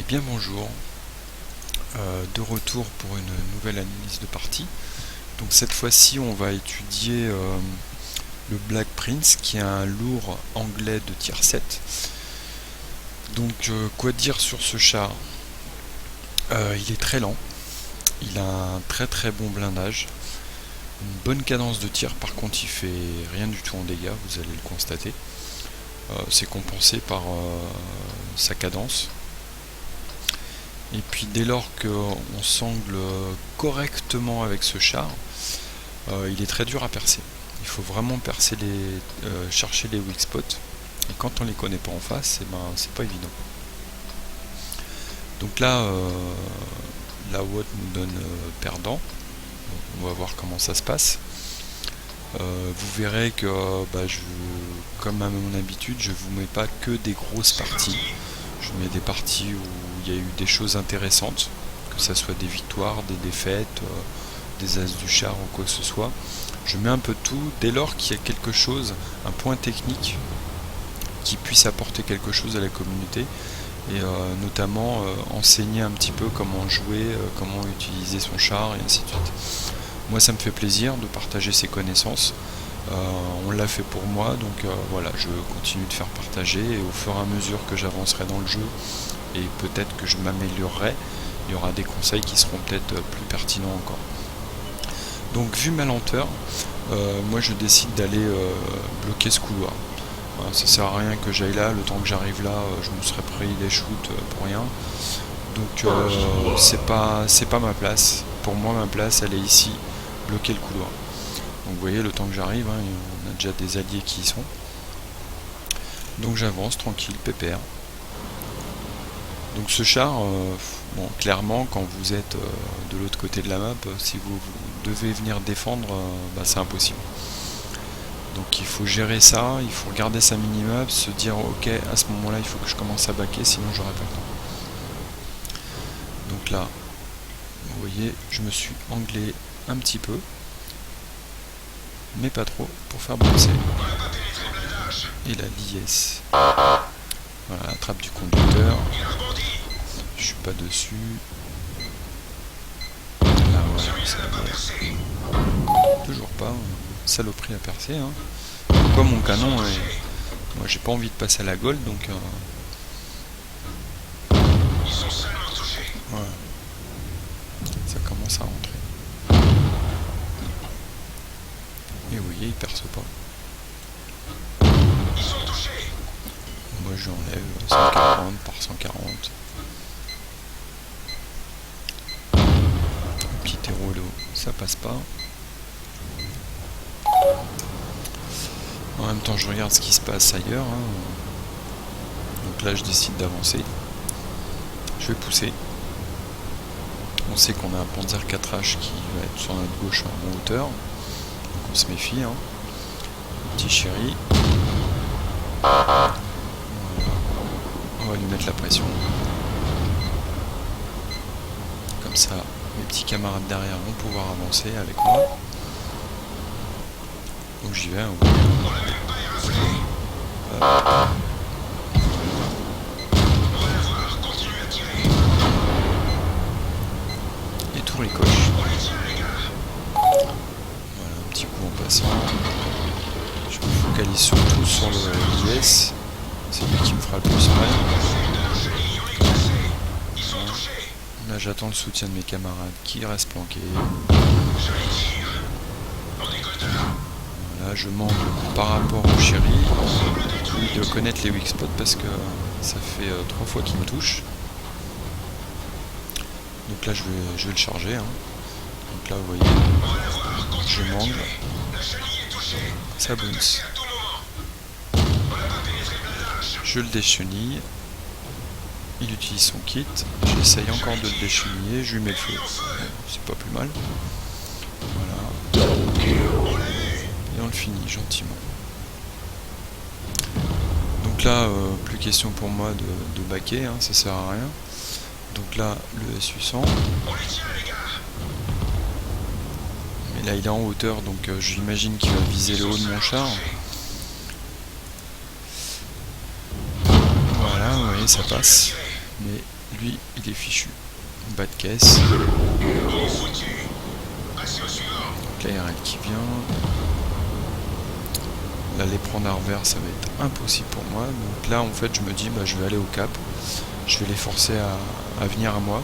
bien bonjour, de retour pour une nouvelle analyse de partie. Donc cette fois-ci on va étudier le Black Prince qui est un lourd anglais de tier 7. Donc quoi dire sur ce char? Il est très lent, il a un très bon blindage, une bonne cadence de tir, par contre il fait rien du tout en dégâts, vous allez le constater. C'est compensé par sa cadence. Et puis dès lors qu'on sangle correctement avec ce char, il est très dur à percer. Il faut vraiment percer chercher les weak spots. Et quand on les connaît pas en face, c'est pas évident. Donc là, la WOT nous donne perdant. On va voir comment ça se passe. Vous verrez que, comme à mon habitude, je vous mets pas que des grosses parties. Je mets des parties où il y a eu des choses intéressantes, que ce soit des victoires, des défaites, des as du char ou quoi que ce soit. Je mets un peu de tout dès lors qu'il y a quelque chose, un point technique qui puisse apporter quelque chose à la communauté et notamment enseigner un petit peu comment jouer, comment utiliser son char et ainsi de suite. Moi ça me fait plaisir de partager ces connaissances. On l'a fait pour moi, donc voilà, je continue de faire partager et au fur et à mesure que j'avancerai dans le jeu et peut-être que je m'améliorerai, il y aura des conseils qui seront peut-être plus pertinents encore. Donc vu ma lenteur, moi je décide d'aller bloquer ce couloir. Voilà, ça sert à rien que j'aille là, le temps que j'arrive là, je me serais pris des shoots pour rien. Donc c'est pas ma place. Pour moi ma place elle est ici, bloquer le couloir. Donc vous voyez, le temps que j'arrive, on a déjà des alliés qui y sont. Donc j'avance tranquille, pépère. Donc ce char, bon, clairement quand vous êtes de l'autre côté de la map, si vous devez venir défendre, c'est impossible. Donc il faut gérer ça, il faut regarder sa minimap, se dire ok, à ce moment là il faut que je commence à baquer, sinon j'aurai pas le temps. Donc là, vous voyez, je me suis anglé un petit peu, mais pas trop, pour faire bosser. Et la liesse. Voilà, la trappe du conducteur. Je suis pas dessus. Là, ouais, ça va. Toujours pas. Saloperie à percer. Pourquoi mon canon est... Moi j'ai pas envie de passer à la gold, donc... Voilà. Ça commence à rentrer. Et vous voyez, il perce pas. Moi je l'enlève 140 par 140. Petit héros, ça passe pas. En même temps je regarde ce qui se passe ailleurs. Donc là je décide d'avancer. Je vais pousser. On sait qu'on a un Panzer 4H qui va être sur notre gauche en hauteur. Donc on se méfie. Petit chéri. Voilà. On va lui mettre la pression. Comme ça, mes petits camarades derrière vont pouvoir avancer avec moi. Donc j'y vais. Et tout ricoche. Voilà, un petit coup en passant. Je me focalise surtout sur le IS. C'est lui qui me fera le plus mal. Là j'attends le soutien de mes camarades qui restent planqués. Là je manque par rapport au chéri. Il doit connaître les weak spots parce que ça fait 3 fois qu'il me touche. Donc là je vais le charger. Donc là vous voyez, je manque. Ça bounce. Je le déchenille. Il utilise son kit. J'essaye encore de le décheniller. Je lui mets le feu. C'est pas plus mal. Voilà. Et on le finit gentiment. Donc là, plus question pour moi de baquer. Ça sert à rien. Donc là, le SU-100. Mais là, il est en hauteur. Donc j'imagine qu'il va viser le haut de mon char. Voilà, vous voyez, ça passe. Mais lui il est fichu. Bas de caisse. Donc là RL qui vient. Là les prendre à revers ça va être impossible pour moi. Donc là en fait je me dis je vais aller au cap. Je vais les forcer à venir à moi.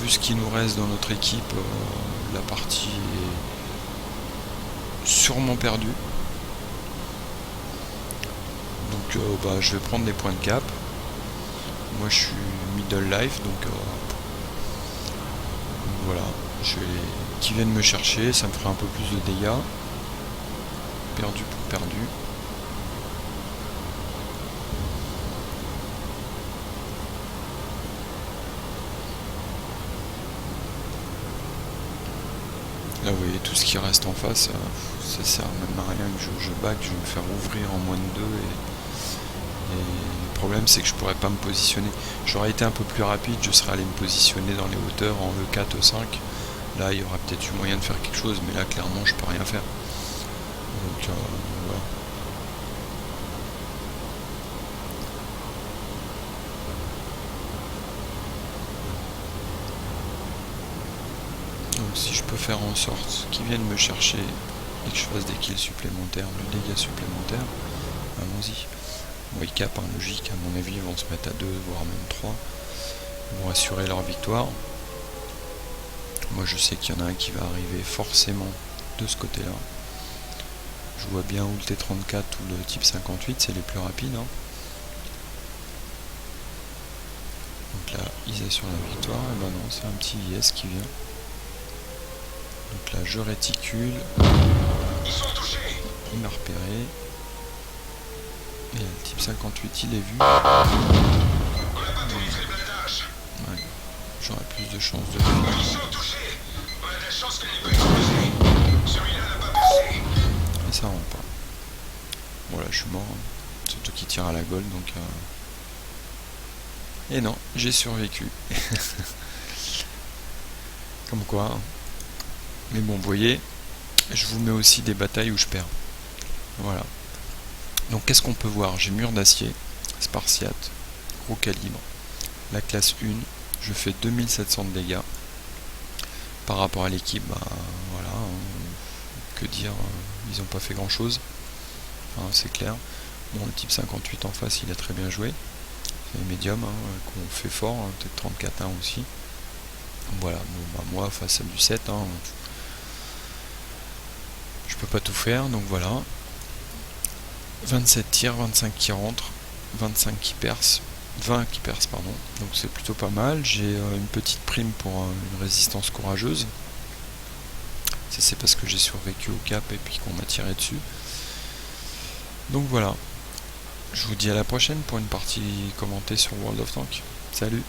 Vu ce qui nous reste dans notre équipe, la partie est sûrement perdue. Donc je vais prendre des points de cap. Moi je suis middle life, donc voilà. Qui viennent me chercher, ça me fera un peu plus de dégâts. Perdu pour perdu. Là vous voyez tout ce qui reste en face, ça sert même à rien que je back, je vais me faire ouvrir en moins de 2 et le problème c'est que je pourrais pas me positionner. J'aurais été un peu plus rapide, je serais allé me positionner dans les hauteurs en E4, E5. Là il y aura peut-être eu moyen de faire quelque chose, mais là clairement je peux rien faire. Donc voilà. Donc si je peux faire en sorte qu'ils viennent me chercher et que je fasse des kills supplémentaires, le dégât supplémentaire, allons-y. Bon, ils capent, logique, à mon avis ils vont se mettre à 2, voire même 3. Ils vont assurer leur victoire. Moi je sais qu'il y en a un qui va arriver forcément de ce côté là. Je vois bien ou le T34 ou le type 58, c'est les plus rapides. Donc là ils assurent la victoire, et ben non, c'est un petit IS qui vient. Donc là je réticule. Il m'a repéré. Et le type 58 il est vu. Ouais. J'aurais plus de chances de finir. Et ça rentre pas. Voilà, je suis mort. Surtout qu'il tire à la gueule, donc... Et non, j'ai survécu. Comme quoi. Hein. Mais bon, vous voyez, je vous mets aussi des batailles où je perds. Voilà. Donc qu'est-ce qu'on peut voir? J'ai mur d'acier, spartiate, gros calibre. La classe 1, je fais 2700 de dégâts. Par rapport à l'équipe, voilà, que dire, ils n'ont pas fait grand chose, enfin, c'est clair. Bon, le type 58 en face, il a très bien joué, c'est les médiums qu'on fait fort, peut-être 34-1 aussi. Voilà, bon, moi face à du 7, je peux pas tout faire, donc voilà. 27 tirs, 25 qui rentrent, 25 qui percent, 20 qui percent, pardon, donc c'est plutôt pas mal. J'ai une petite prime pour une résistance courageuse. Ça c'est parce que j'ai survécu au cap et puis qu'on m'a tiré dessus. Donc voilà, je vous dis à la prochaine pour une partie commentée sur World of Tanks. Salut!